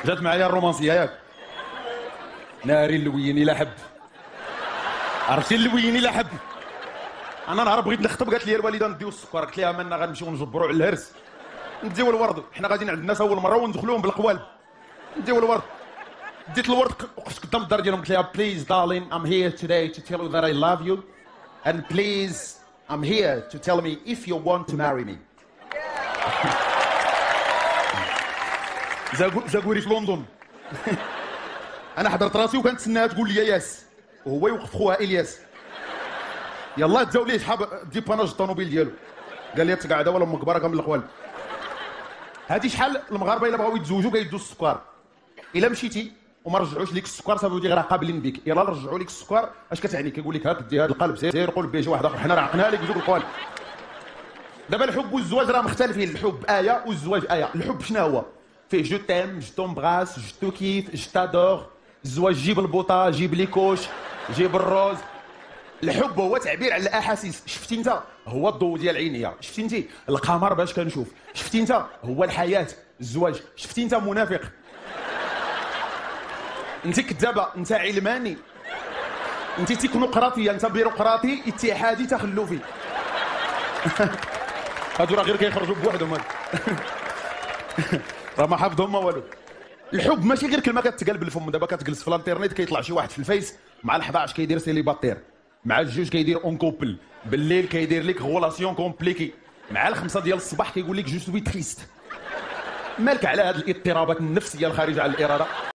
جات معايا الرومانسيه ياك. ناري اللويني لا حب. عرفتي اللويني لا حب. انا نهار بغيت نخطب قالت لي الوالده نديو السكر، قلت لها مالنا غنمشيو نجبروا على الهرس، نديو الورد، حنا غاديين عند الناس اول مره وندخلوهم بالقوالب، نديو الورد. ديت الورد وقفت قدام الدار ديالهم قلت لها بليز دارلين I'm here today to tell you that I love you and please I'm here to tell me if you want to marry me. زاكوري في لندن. انا حضرت راسي وكنتسناها تقول لي ياس، وهو يوقف خوها الياس. يلا تزاو ليه شحال دي باناج الطوموبيل ديالو، قال لي تقعد ولا امك بركه من القوالب. هادي شحال المغاربه الا بغاو يتزوجوا كيدوا السكر، الا مشيتي وما رجعوش ليك السكر صافي غير قابلين بك، يلا رجعوا لك السكر اش كتعني؟ كيقول لك هاك دي هذا القلب سير قول به شي واحد اخر، حنا راه عقناها لك بجوج القوالب. دابا الحب والزواج راه مختلفين، الحب ايه والزواج ايه. الحب شنو هو؟ فيه جو تيم جو تومبراس جو تو كيف جو تادور. الزواج جيب البوطه جيب لي كوش جيب الروز. الحب هو تعبير على الاحاسيس. شفتي انت هو الضوء ديال عينيا، شفتي انت القمر باش كنشوف، شفتي انت هو الحياه. الزواج شفتي انت منافق، انت كذابه، انت علماني، انت تكنوقراطيه، انت بيروقراطي اتحادي تخلفي. هادو راه غير كيخرجوا بوحدهم هادو. راه ما حافظهم ما والو. الحب ماشي غير كلمه كتقال بالفم. دابا كتجلس في الانترنيت كيطلع شي واحد في الفيس مع ال11 كيدير سيليباتير، مع الجوج كيدير اون كوبل، بالليل كيدير لك غولاسيون كومبليكي، مع ال5 ديال الصباح كيقول لك جو سوي تريست. مالك على هاد الاضطرابات النفسيه الخارجه على الاراده؟